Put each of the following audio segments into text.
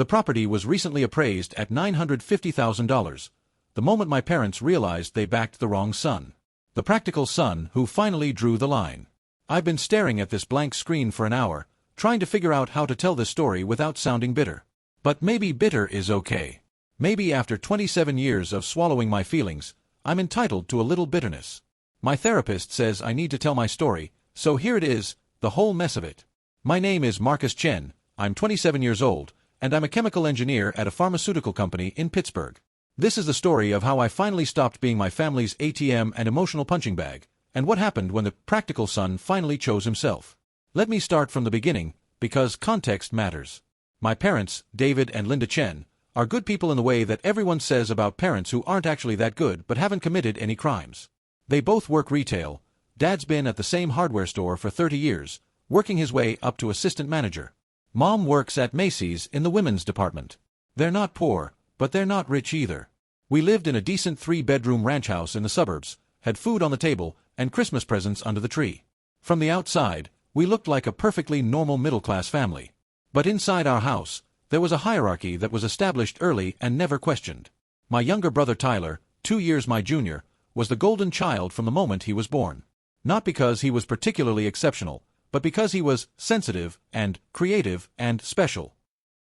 The property was recently appraised at $950,000. The moment my parents realized they backed the wrong son. The practical son who finally drew the line. I've been staring at this blank screen for an hour, trying to figure out how to tell this story without sounding bitter. But maybe bitter is okay. Maybe after 27 years of swallowing my feelings, I'm entitled to a little bitterness. My therapist says I need to tell my story, so here it is, the whole mess of it. My name is Marcus Chen, I'm 27 years old, and I'm a chemical engineer at a pharmaceutical company in Pittsburgh. This is the story of how I finally stopped being my family's ATM and emotional punching bag, and what happened when the practical son finally chose himself. Let me start from the beginning, because context matters. My parents, David and Linda Chen, are good people in the way that everyone says about parents who aren't actually that good but haven't committed any crimes. They both work retail. Dad's been at the same hardware store for 30 years, working his way up to assistant manager. Mom works at Macy's in the women's department. They're not poor, but they're not rich either. We lived in a decent 3-bedroom ranch house in the suburbs, had food on the table, and Christmas presents under the tree. From the outside, we looked like a perfectly normal middle-class family. But inside our house, there was a hierarchy that was established early and never questioned. My younger brother Tyler, 2 years my junior, was the golden child from the moment he was born. Not because he was particularly exceptional, but because he was sensitive and creative and special.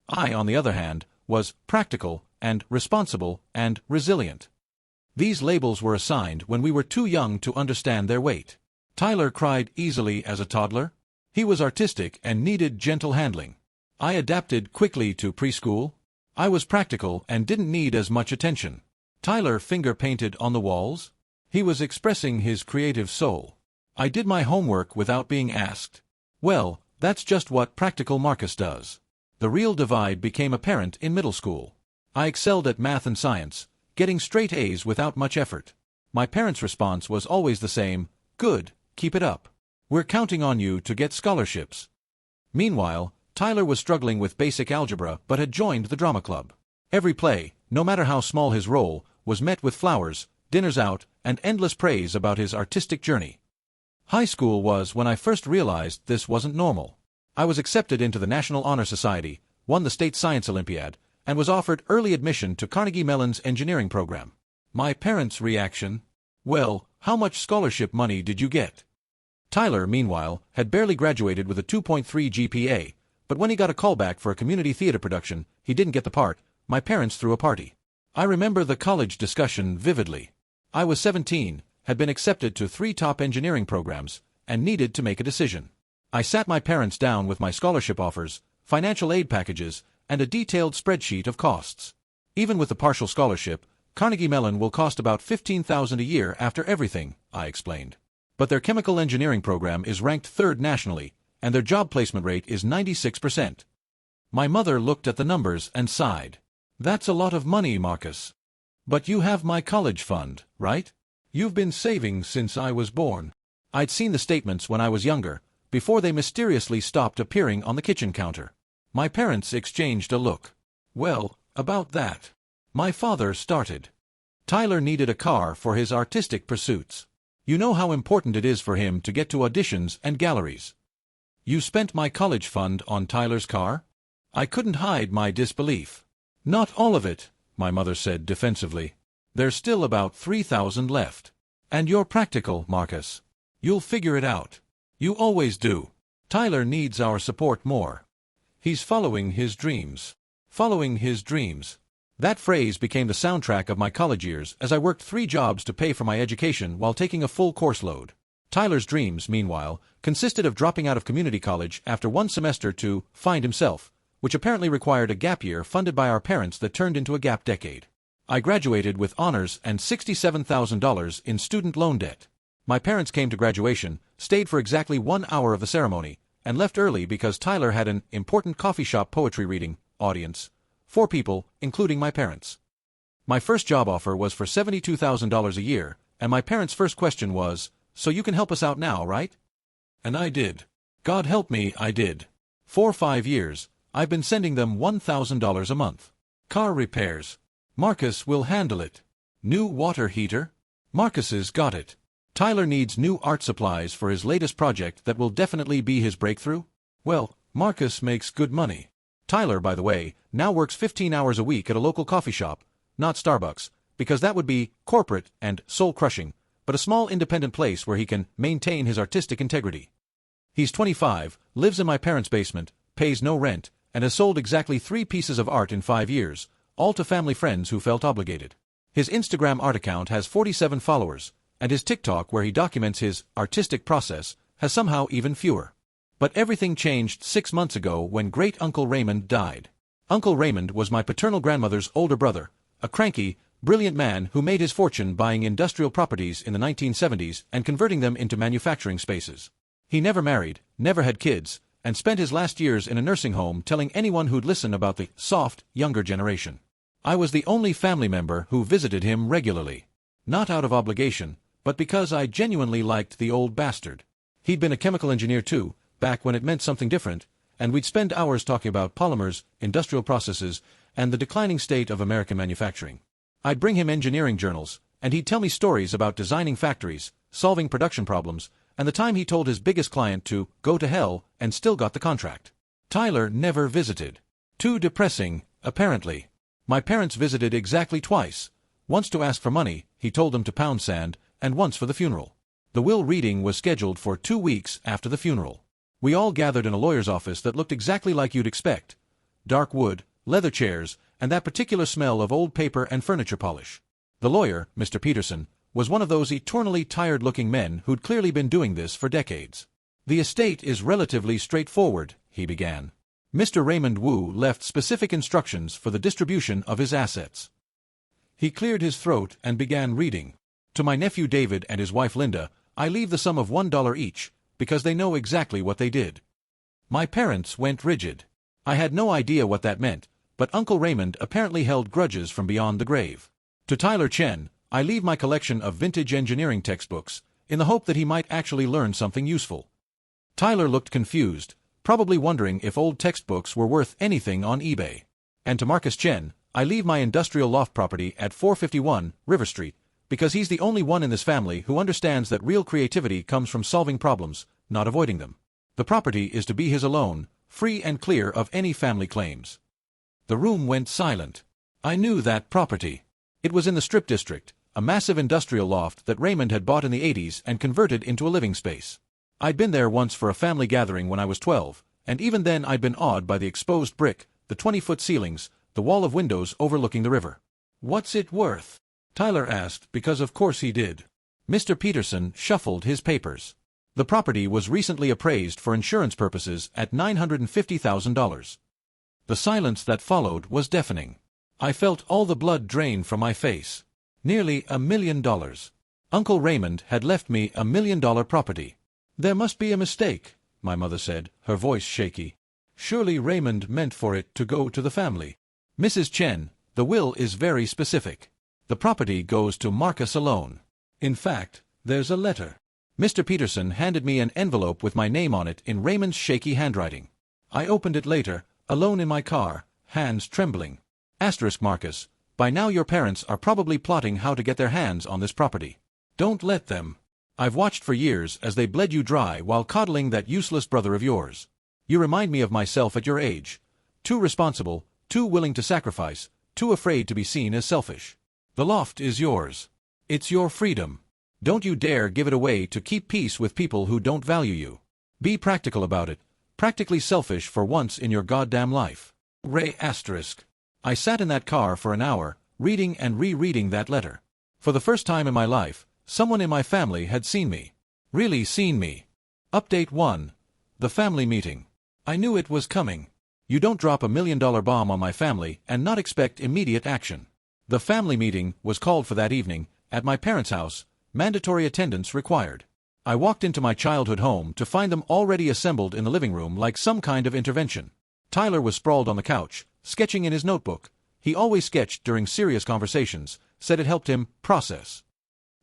I, on the other hand, was practical and responsible and resilient. These labels were assigned when we were too young to understand their weight. Tyler cried easily as a toddler. He was artistic and needed gentle handling. I adapted quickly to preschool. I was practical and didn't need as much attention. Tyler finger-painted on the walls. He was expressing his creative soul. I did my homework without being asked. Well, that's just what practical Marcus does. The real divide became apparent in middle school. I excelled at math and science, getting straight A's without much effort. My parents' response was always the same: "Good, keep it up. We're counting on you to get scholarships." Meanwhile, Tyler was struggling with basic algebra but had joined the drama club. Every play, no matter how small his role, was met with flowers, dinners out, and endless praise about his artistic journey. High school was when I first realized this wasn't normal. I was accepted into the National Honor Society, won the State Science Olympiad, and was offered early admission to Carnegie Mellon's engineering program. My parents' reaction? Well, how much scholarship money did you get? Tyler, meanwhile, had barely graduated with a 2.3 GPA, but when he got a callback for a community theater production, he didn't get the part. My parents threw a party. I remember the college discussion vividly. I was 17, had been accepted to 3 top engineering programs, and needed to make a decision. I sat my parents down with my scholarship offers, financial aid packages, and a detailed spreadsheet of costs. Even with the partial scholarship, Carnegie Mellon will cost about $15,000 a year after everything, I explained. But their chemical engineering program is ranked 3rd nationally, and their job placement rate is 96%. My mother looked at the numbers and sighed. That's a lot of money, Marcus. But you have my college fund, right? You've been saving since I was born. I'd seen the statements when I was younger, before they mysteriously stopped appearing on the kitchen counter. My parents exchanged a look. Well, about that. My father started. Tyler needed a car for his artistic pursuits. You know how important it is for him to get to auditions and galleries. You spent my college fund on Tyler's car? I couldn't hide my disbelief. Not all of it, my mother said defensively. There's still about $3,000 left. And you're practical, Marcus. You'll figure it out. You always do. Tyler needs our support more. He's following his dreams. Following his dreams. That phrase became the soundtrack of my college years as I worked 3 jobs to pay for my education while taking a full course load. Tyler's dreams, meanwhile, consisted of dropping out of community college after 1 semester to find himself, which apparently required a gap year funded by our parents that turned into a gap decade. I graduated with honors and $67,000 in student loan debt. My parents came to graduation, stayed for exactly 1 hour of the ceremony, and left early because Tyler had an important coffee shop poetry reading audience. 4 people, including my parents. My first job offer was for $72,000 a year, and my parents' first question was, "So you can help us out now, right?" And I did. God help me, I did. For 5 years, I've been sending them $1,000 a month. Car repairs. Marcus will handle it. New water heater? Marcus's got it. Tyler needs new art supplies for his latest project that will definitely be his breakthrough? Well, Marcus makes good money. Tyler, by the way, now works 15 hours a week at a local coffee shop, not Starbucks, because that would be corporate and soul-crushing, but a small independent place where he can maintain his artistic integrity. He's 25, lives in my parents' basement, pays no rent, and has sold exactly 3 pieces of art in 5 years, all to family friends who felt obligated. His Instagram art account has 47 followers, and his TikTok, where he documents his artistic process, has somehow even fewer. But everything changed 6 months ago when great-uncle Raymond died. Uncle Raymond was my paternal grandmother's older brother, a cranky, brilliant man who made his fortune buying industrial properties in the 1970s and converting them into manufacturing spaces. He never married, never had kids, and spent his last years in a nursing home telling anyone who'd listen about the soft, younger generation. I was the only family member who visited him regularly. Not out of obligation, but because I genuinely liked the old bastard. He'd been a chemical engineer too, back when it meant something different, and we'd spend hours talking about polymers, industrial processes, and the declining state of American manufacturing. I'd bring him engineering journals, and he'd tell me stories about designing factories, solving production problems, and the time he told his biggest client to go to hell and still got the contract. Tyler never visited. Too depressing, apparently. My parents visited exactly twice. Once to ask for money, he told them to pound sand, and once for the funeral. The will reading was scheduled for 2 weeks after the funeral. We all gathered in a lawyer's office that looked exactly like you'd expect. Dark wood, leather chairs, and that particular smell of old paper and furniture polish. The lawyer, Mr. Peterson, was one of those eternally tired-looking men who'd clearly been doing this for decades. "The estate is relatively straightforward," he began. Mr. Raymond Wu left specific instructions for the distribution of his assets. He cleared his throat and began reading. "To my nephew David and his wife Linda, I leave the sum of $1 each, because they know exactly what they did." My parents went rigid. I had no idea what that meant, but Uncle Raymond apparently held grudges from beyond the grave. "To Tyler Chen, I leave my collection of vintage engineering textbooks, in the hope that he might actually learn something useful." Tyler looked confused, probably wondering if old textbooks were worth anything on eBay. "And to Marcus Chen, I leave my industrial loft property at 451 River Street, because he's the only one in this family who understands that real creativity comes from solving problems, not avoiding them. The property is to be his alone, free and clear of any family claims." The room went silent. I knew that property. It was in the Strip District, a massive industrial loft that Raymond had bought in the 80s and converted into a living space. I'd been there once for a family gathering when I was 12, and even then I'd been awed by the exposed brick, the 20-foot ceilings, the wall of windows overlooking the river. "What's it worth?" Tyler asked, because of course he did. Mr. Peterson shuffled his papers. The property was recently appraised for insurance purposes at $950,000. The silence that followed was deafening. I felt all the blood drain from my face. Nearly $1 million. Uncle Raymond had left me $1 million property. "There must be a mistake," my mother said, her voice shaky. "Surely Raymond meant for it to go to the family." "Mrs. Chen, the will is very specific. The property goes to Marcus alone. In fact, there's a letter." Mr. Peterson handed me an envelope with my name on it in Raymond's shaky handwriting. I opened it later, alone in my car, hands trembling. Asterisk Marcus, by now your parents are probably plotting how to get their hands on this property. Don't let them. I've watched for years as they bled you dry while coddling that useless brother of yours. You remind me of myself at your age. Too responsible, too willing to sacrifice, too afraid to be seen as selfish. The loft is yours. It's your freedom. Don't you dare give it away to keep peace with people who don't value you. Be practical about it. Practically selfish for once in your goddamn life. Ray asterisk. I sat in that car for an hour, reading and rereading that letter. For the first time in my life, someone in my family had seen me. Really seen me. Update 1. The family meeting. I knew it was coming. You don't drop $1 million bomb on my family and not expect immediate action. The family meeting was called for that evening, at my parents' house, mandatory attendance required. I walked into my childhood home to find them already assembled in the living room like some kind of intervention. Tyler was sprawled on the couch, sketching in his notebook. He always sketched during serious conversations, said it helped him process.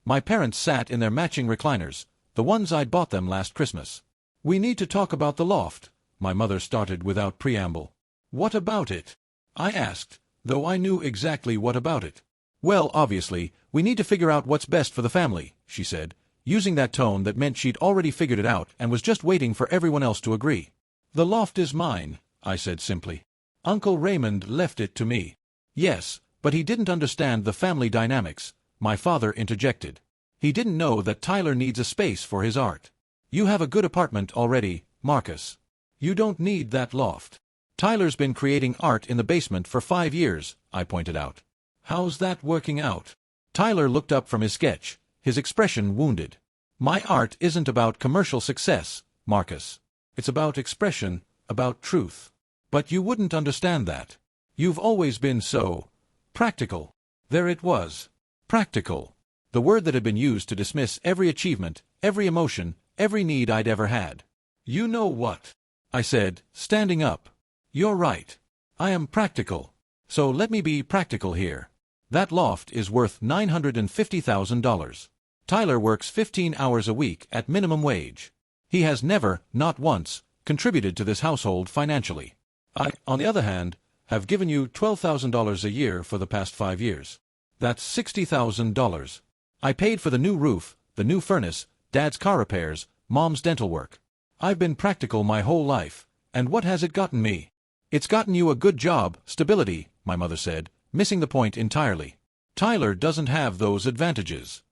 My parents sat in their matching recliners, the ones I'd bought them last Christmas. "We need to talk about the loft," my mother started without preamble. "What about it?" I asked, though I knew exactly what about it. "Well, obviously, we need to figure out what's best for the family," she said, using that tone that meant she'd already figured it out and was just waiting for everyone else to agree. "The loft is mine," I said simply. Uncle Raymond left it to me. Yes, but he didn't understand the family dynamics, my father interjected. He didn't know that Tyler needs a space for his art. You have a good apartment already, Marcus. You don't need that loft. Tyler's been creating art in the basement for 5 years, I pointed out. How's that working out? Tyler looked up from his sketch, his expression wounded. My art isn't about commercial success, Marcus. It's about expression, about truth. But you wouldn't understand that. You've always been so practical. There it was. Practical. The word that had been used to dismiss every achievement, every emotion, every need I'd ever had. You know what? I said, standing up. You're right. I am practical. So let me be practical here. That loft is worth $950,000. Tyler works 15 hours a week at minimum wage. He has never, not once, contributed to this household financially. I, on the other hand, have given you $12,000 a year for the past 5 years. That's $60,000. I paid for the new roof, the new furnace, Dad's car repairs, Mom's dental work. I've been practical my whole life, and what has it gotten me? It's gotten you a good job, stability, my mother said, missing the point entirely. Tyler doesn't have those advantages.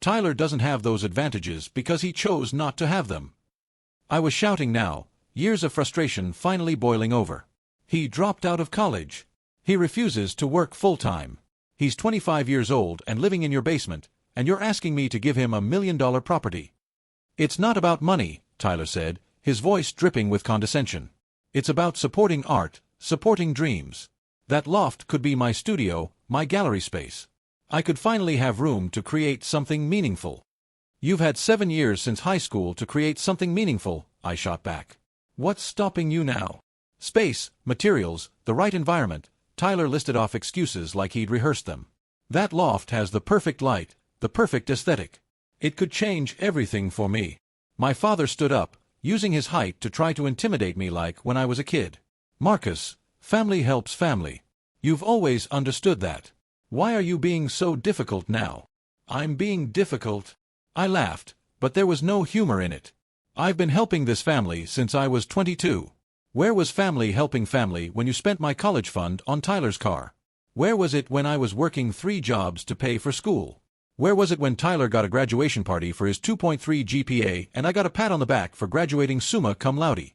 Tyler doesn't have those advantages because he chose not to have them. I was shouting now, years of frustration finally boiling over. He dropped out of college. He refuses to work full-time. He's 25 years old and living in your basement, and you're asking me to give him $1 million property. It's not about money, Tyler said, his voice dripping with condescension. It's about supporting art, supporting dreams. That loft could be my studio, my gallery space. I could finally have room to create something meaningful. You've had 7 years since high school to create something meaningful, I shot back. What's stopping you now? Space, materials, the right environment. Tyler listed off excuses like he'd rehearsed them. That loft has the perfect light, the perfect aesthetic. It could change everything for me. My father stood up, using his height to try to intimidate me like when I was a kid. Marcus, family helps family. You've always understood that. Why are you being so difficult now? I'm being difficult. I laughed, but there was no humor in it. I've been helping this family since I was 22. Where was family helping family when you spent my college fund on Tyler's car? Where was it when I was working 3 jobs to pay for school? Where was it when Tyler got a graduation party for his 2.3 GPA and I got a pat on the back for graduating summa cum laude?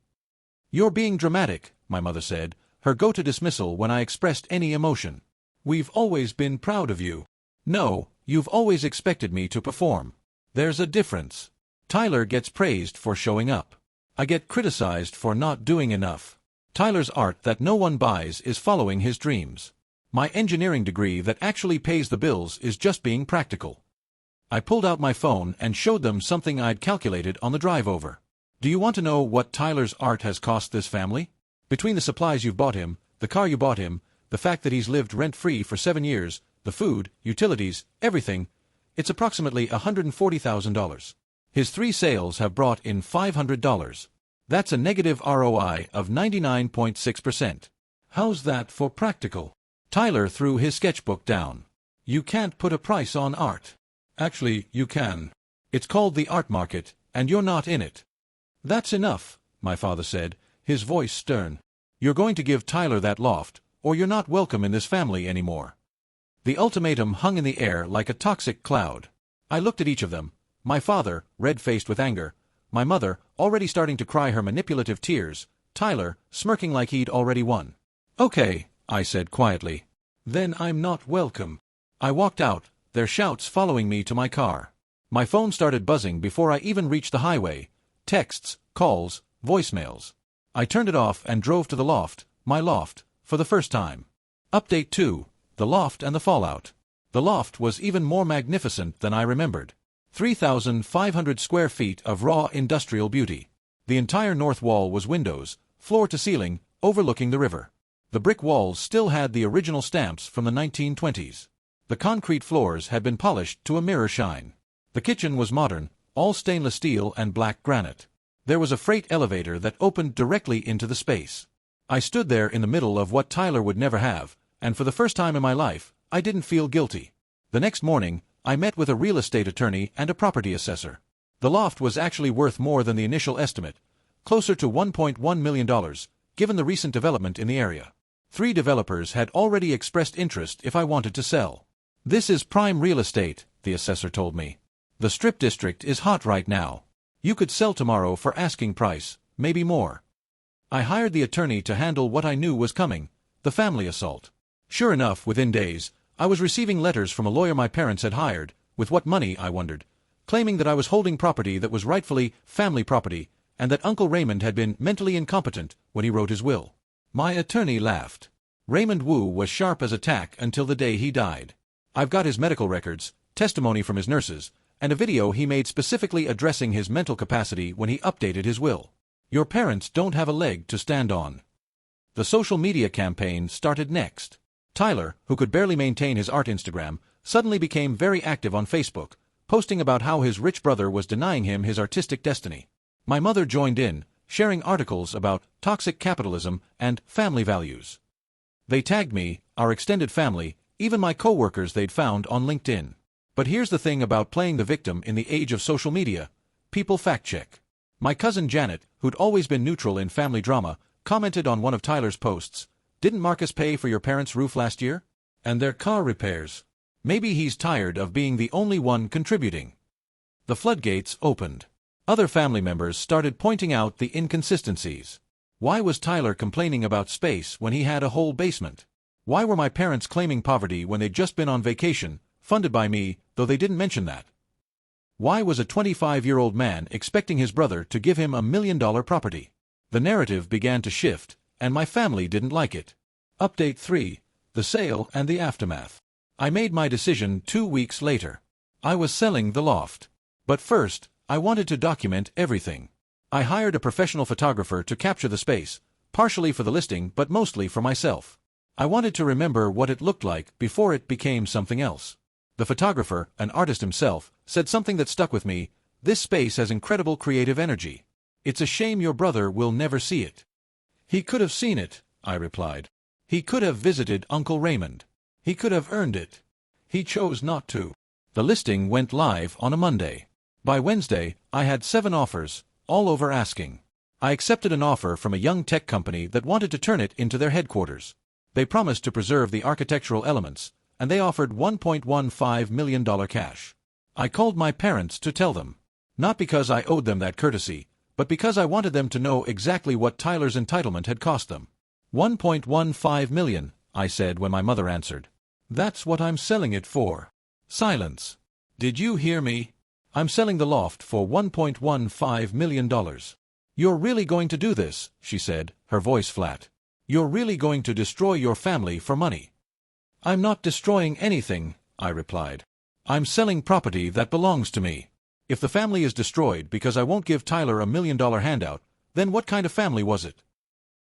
You're being dramatic, my mother said, her go-to dismissal when I expressed any emotion. We've always been proud of you. No, you've always expected me to perform. There's a difference. Tyler gets praised for showing up. I get criticized for not doing enough. Tyler's art that no one buys is following his dreams. My engineering degree that actually pays the bills is just being practical. I pulled out my phone and showed them something I'd calculated on the drive over. Do you want to know what Tyler's art has cost this family? Between the supplies you've bought him, the car you bought him, the fact that he's lived rent-free for 7 years, the food, utilities, everything, it's approximately $140,000. His 3 sales have brought in $500. That's a negative ROI of 99.6%. How's that for practical? Tyler threw his sketchbook down. You can't put a price on art. Actually, you can. It's called the art market, and you're not in it. That's enough, my father said, his voice stern. You're going to give Tyler that loft, or you're not welcome in this family anymore. The ultimatum hung in the air like a toxic cloud. I looked at each of them, my father, red-faced with anger, my mother, already starting to cry her manipulative tears, Tyler, smirking like he'd already won. Okay, I said quietly. Then I'm not welcome. I walked out, their shouts following me to my car. My phone started buzzing before I even reached the highway. Texts, calls, voicemails. I turned it off and drove to the loft, my loft, for the first time. Update 2. The loft and the fallout. The loft was even more magnificent than I remembered. 3,500 square feet of raw industrial beauty. The entire north wall was windows, floor to ceiling, overlooking the river. The brick walls still had the original stamps from the 1920s. The concrete floors had been polished to a mirror shine. The kitchen was modern, all stainless steel and black granite. There was a freight elevator that opened directly into the space. I stood there in the middle of what Tyler would never have, and for the first time in my life, I didn't feel guilty. The next morning, I met with a real estate attorney and a property assessor. The loft was actually worth more than the initial estimate, closer to $1.1 million, given the recent development in the area. 3 developers had already expressed interest if I wanted to sell. This is prime real estate, the assessor told me. The Strip District is hot right now. You could sell tomorrow for asking price, maybe more. I hired the attorney to handle what I knew was coming, the family assault. Sure enough, within days, I was receiving letters from a lawyer my parents had hired, with what money, I wondered, claiming that I was holding property that was rightfully family property, and that Uncle Raymond had been mentally incompetent when he wrote his will. My attorney laughed. Raymond Wu was sharp as a tack until the day he died. I've got his medical records, testimony from his nurses, and a video he made specifically addressing his mental capacity when he updated his will. Your parents don't have a leg to stand on. The social media campaign started next. Tyler, who could barely maintain his art Instagram, suddenly became very active on Facebook, posting about how his rich brother was denying him his artistic destiny. My mother joined in, sharing articles about toxic capitalism and family values. They tagged me, our extended family, even my co-workers they'd found on LinkedIn. But here's the thing about playing the victim in the age of social media. People fact-check. My cousin Janet, who'd always been neutral in family drama, commented on one of Tyler's posts, "Didn't Marcus pay for your parents' roof last year? And their car repairs? Maybe he's tired of being the only one contributing." The floodgates opened. Other family members started pointing out the inconsistencies. Why was Tyler complaining about space when he had a whole basement? Why were my parents claiming poverty when they'd just been on vacation, funded by me, though they didn't mention that? Why was a 25-year-old man expecting his brother to give him $1 million property? The narrative began to shift, and my family didn't like it. Update 3. The sale and the aftermath. I made my decision 2 weeks later. I was selling the loft. But first, I wanted to document everything. I hired a professional photographer to capture the space, partially for the listing but mostly for myself. I wanted to remember what it looked like before it became something else. The photographer, an artist himself, said something that stuck with me: "This space has incredible creative energy. It's a shame your brother will never see it." "He could have seen it," I replied. "He could have visited Uncle Raymond. He could have earned it. He chose not to." The listing went live on a Monday. By Wednesday, I had 7 offers, all over asking. I accepted an offer from a young tech company that wanted to turn it into their headquarters. They promised to preserve the architectural elements, and they offered $1.15 million cash. I called my parents to tell them. Not because I owed them that courtesy, but because I wanted them to know exactly what Tyler's entitlement had cost them. $1.15 million, I said when my mother answered. "That's what I'm selling it for." Silence. "Did you hear me? I'm selling the loft for $1.15 million. "You're really going to do this?" she said, her voice flat. "You're really going to destroy your family for money?" "I'm not destroying anything," I replied. "I'm selling property that belongs to me. If the family is destroyed because I won't give Tyler $1 million handout, then what kind of family was it?"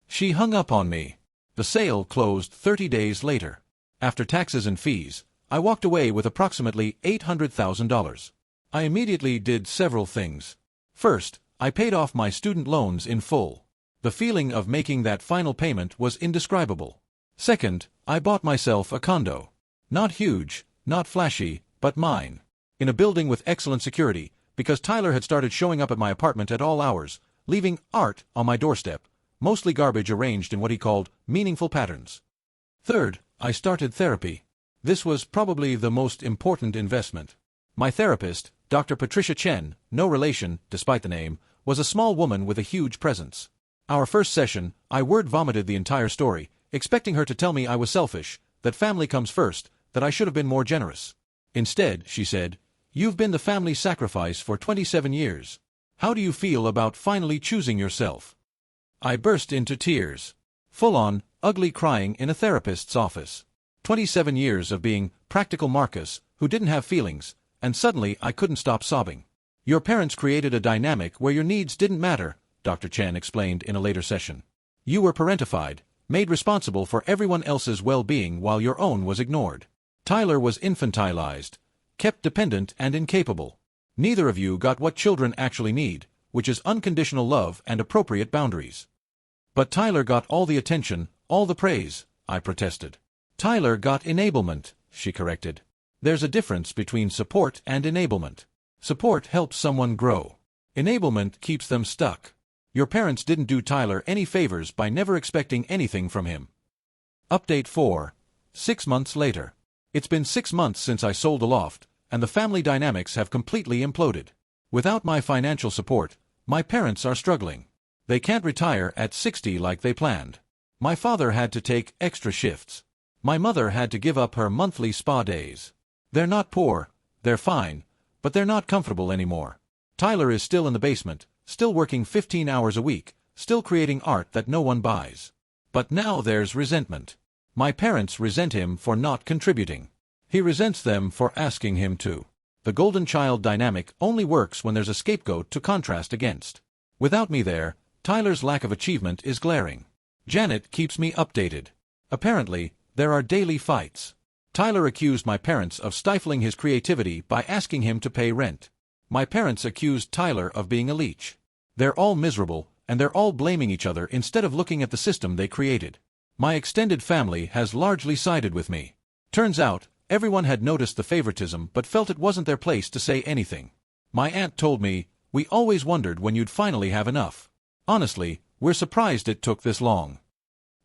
She hung up on me. The sale closed 30 days later. After taxes and fees, I walked away with approximately $800,000. I immediately did several things. First, I paid off my student loans in full. The feeling of making that final payment was indescribable. Second, I bought myself a condo. Not huge, not flashy, but mine. In a building with excellent security, because Tyler had started showing up at my apartment at all hours, leaving art on my doorstep, mostly garbage arranged in what he called meaningful patterns. Third, I started therapy. This was probably the most important investment. My therapist, Dr. Patricia Chen, no relation, despite the name, was a small woman with a huge presence. Our first session, I word-vomited the entire story, expecting her to tell me I was selfish, that family comes first, that I should have been more generous. Instead, she said, "You've been the family sacrifice for 27 years. How do you feel about finally choosing yourself?" I burst into tears. Full-on, ugly crying in a therapist's office. 27 years of being practical Marcus, who didn't have feelings, and suddenly I couldn't stop sobbing. "Your parents created a dynamic where your needs didn't matter," Dr. Chen explained in a later session. "You were parentified, made responsible for everyone else's well-being while your own was ignored. Tyler was infantilized, kept dependent and incapable. Neither of you got what children actually need, which is unconditional love and appropriate boundaries." "But Tyler got all the attention, all the praise," I protested. "Tyler got enablement," she corrected. "There's a difference between support and enablement. Support helps someone grow. Enablement keeps them stuck. Your parents didn't do Tyler any favors by never expecting anything from him." Update 4. 6 months later. It's been 6 months since I sold the loft, and the family dynamics have completely imploded. Without my financial support, my parents are struggling. They can't retire at 60 like they planned. My father had to take extra shifts. My mother had to give up her monthly spa days. They're not poor, they're fine, but they're not comfortable anymore. Tyler is still in the basement, still working 15 hours a week, still creating art that no one buys. But now there's resentment. My parents resent him for not contributing. He resents them for asking him to. The golden child dynamic only works when there's a scapegoat to contrast against. Without me there, Tyler's lack of achievement is glaring. Janet keeps me updated. Apparently, there are daily fights. Tyler accused my parents of stifling his creativity by asking him to pay rent. My parents accused Tyler of being a leech. They're all miserable, and they're all blaming each other instead of looking at the system they created. My extended family has largely sided with me. Turns out, everyone had noticed the favoritism but felt it wasn't their place to say anything. My aunt told me, "We always wondered when you'd finally have enough. Honestly, we're surprised it took this long."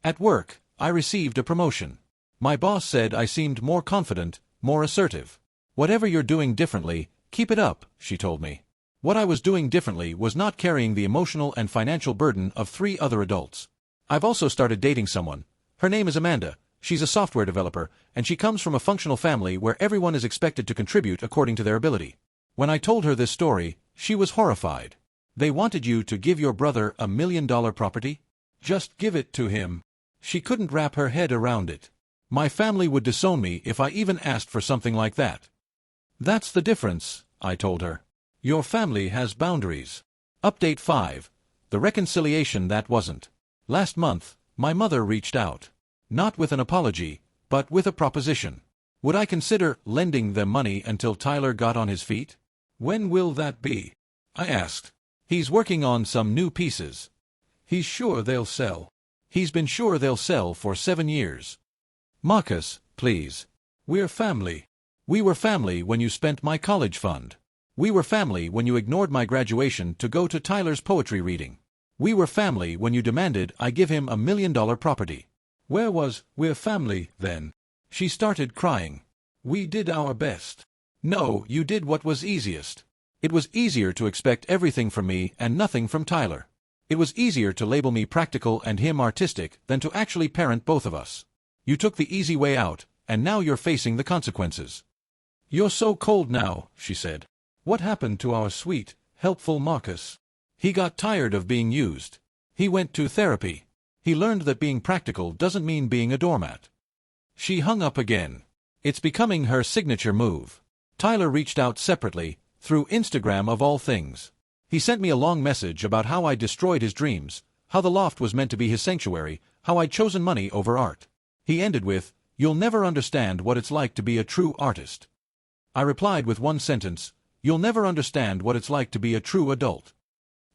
At work, I received a promotion. My boss said I seemed more confident, more assertive. "Whatever you're doing differently, keep it up," she told me. What I was doing differently was not carrying the emotional and financial burden of 3 other adults. I've also started dating someone. Her name is Amanda. She's a software developer, and she comes from a functional family where everyone is expected to contribute according to their ability. When I told her this story, she was horrified. "They wanted you to give your brother $1 million property? Just give it to him." She couldn't wrap her head around it. My family would disown me if I even asked for something like that. "That's the difference," I told her. "Your family has boundaries." Update 5. The reconciliation that wasn't. Last month, my mother reached out. Not with an apology, but with a proposition. Would I consider lending them money until Tyler got on his feet? "When will that be?" I asked. "He's working on some new pieces. He's sure they'll sell." "He's been sure they'll sell for 7 years." "Marcus, please. We're family. We were family when you spent my college fund. We were family when you ignored my graduation to go to Tyler's poetry reading. We were family when you demanded I give him $1 million property. Where was we're family then?" She started crying. "We did our best." "No, you did what was easiest. It was easier to expect everything from me and nothing from Tyler. It was easier to label me practical and him artistic than to actually parent both of us. You took the easy way out, and now you're facing the consequences." "You're so cold now," she said. "What happened to our sweet, helpful Marcus?" "He got tired of being used. He went to therapy. He learned that being practical doesn't mean being a doormat." She hung up again. It's becoming her signature move. Tyler reached out separately, through Instagram of all things. He sent me a long message about how I destroyed his dreams, how the loft was meant to be his sanctuary, how I'd chosen money over art. He ended with, "You'll never understand what it's like to be a true artist." I replied with one sentence, "You'll never understand what it's like to be a true adult."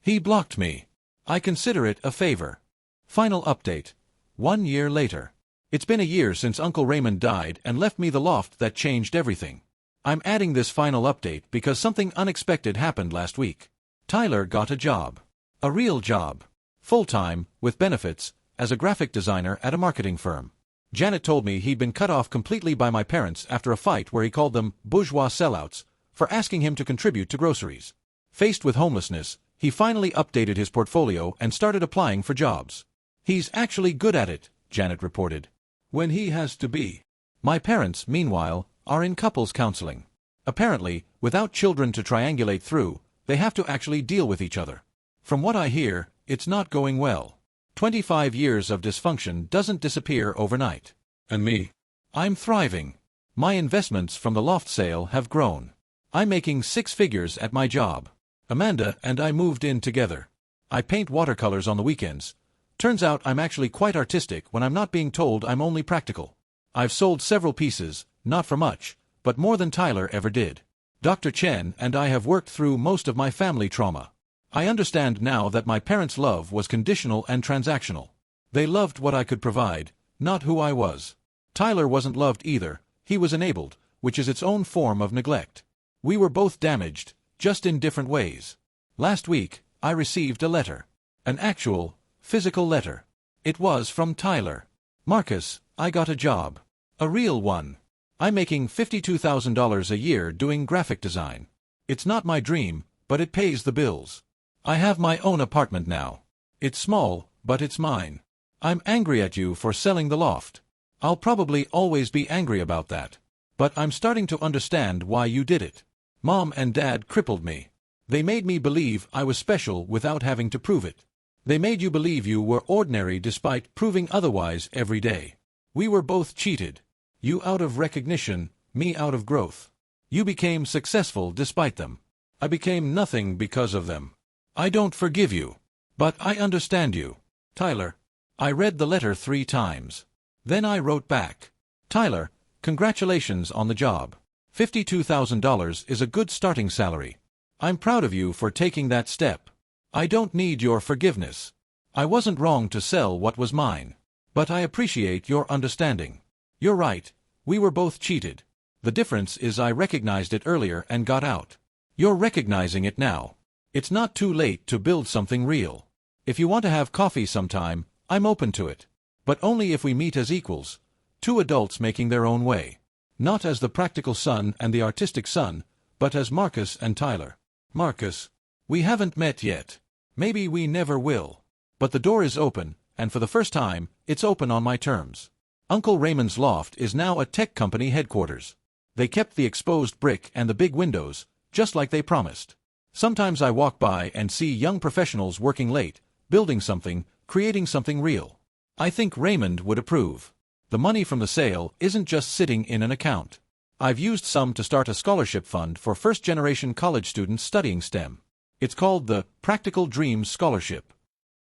He blocked me. I consider it a favor. Final update. 1 year later. It's been a year since Uncle Raymond died and left me the loft that changed everything. I'm adding this final update because something unexpected happened last week. Tyler got a job. A real job. Full-time, with benefits, as a graphic designer at a marketing firm. Janet told me he'd been cut off completely by my parents after a fight where he called them bourgeois sellouts for asking him to contribute to groceries. Faced with homelessness, he finally updated his portfolio and started applying for jobs. "He's actually good at it," Janet reported. "When he has to be." My parents, meanwhile, are in couples counseling. Apparently, without children to triangulate through, they have to actually deal with each other. From what I hear, it's not going well. 25 years of dysfunction doesn't disappear overnight. And me? I'm thriving. My investments from the loft sale have grown. I'm making 6 figures at my job. Amanda and I moved in together. I paint watercolors on the weekends. Turns out I'm actually quite artistic when I'm not being told I'm only practical. I've sold several pieces, not for much, but more than Tyler ever did. Dr. Chen and I have worked through most of my family trauma. I understand now that my parents' love was conditional and transactional. They loved what I could provide, not who I was. Tyler wasn't loved either, he was enabled, which is its own form of neglect. We were both damaged, just in different ways. Last week, I received a letter. An actual, physical letter. It was from Tyler. "Marcus, I got a job. A real one. I'm making $52,000 a year doing graphic design. It's not my dream, but it pays the bills. I have my own apartment now. It's small, but it's mine. I'm angry at you for selling the loft. I'll probably always be angry about that. But I'm starting to understand why you did it. Mom and Dad crippled me. They made me believe I was special without having to prove it. They made you believe you were ordinary despite proving otherwise every day. We were both cheated. You out of recognition, me out of growth. You became successful despite them. I became nothing because of them. I don't forgive you. But I understand you. Tyler. I read the letter 3 times. Then I wrote back. Tyler, congratulations on the job. $52,000 is a good starting salary. I'm proud of you for taking that step. I don't need your forgiveness. I wasn't wrong to sell what was mine. But I appreciate your understanding. You're right, we were both cheated. The difference is I recognized it earlier and got out. You're recognizing it now. It's not too late to build something real. If you want to have coffee sometime, I'm open to it. But only if we meet as equals, 2 adults making their own way. Not as the practical son and the artistic son, but as Marcus and Tyler. Marcus, we haven't met yet. Maybe we never will. But the door is open, and for the first time, it's open on my terms. Uncle Raymond's loft is now a tech company headquarters. They kept the exposed brick and the big windows, just like they promised. Sometimes I walk by and see young professionals working late, building something, creating something real. I think Raymond would approve. The money from the sale isn't just sitting in an account. I've used some to start a scholarship fund for first-generation college students studying STEM. It's called the Practical Dreams Scholarship.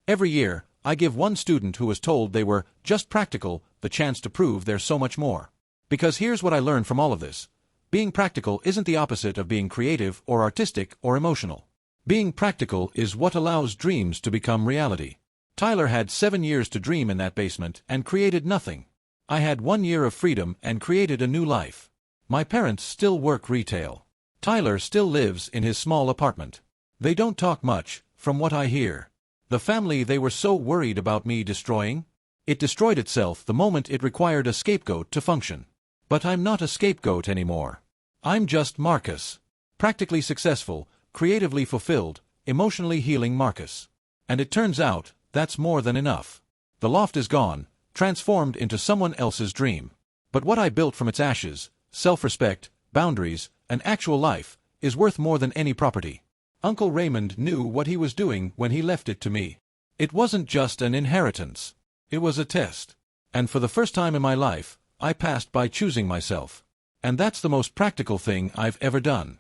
Every year, I give one student who was told they were just practical the chance to prove they're so much more. Because here's what I learned from all of this. Being practical isn't the opposite of being creative or artistic or emotional. Being practical is what allows dreams to become reality. Tyler had 7 years to dream in that basement and created nothing. I had 1 year of freedom and created a new life. My parents still work retail. Tyler still lives in his small apartment. They don't talk much, from what I hear. The family they were so worried about me destroying? It destroyed itself the moment it required a scapegoat to function. But I'm not a scapegoat anymore. I'm just Marcus. Practically successful, creatively fulfilled, emotionally healing Marcus. And it turns out, that's more than enough. The loft is gone, transformed into someone else's dream. But what I built from its ashes, self-respect, boundaries, an actual life, is worth more than any property. Uncle Raymond knew what he was doing when he left it to me. It wasn't just an inheritance. It was a test. And for the first time in my life, I passed by choosing myself. And that's the most practical thing I've ever done.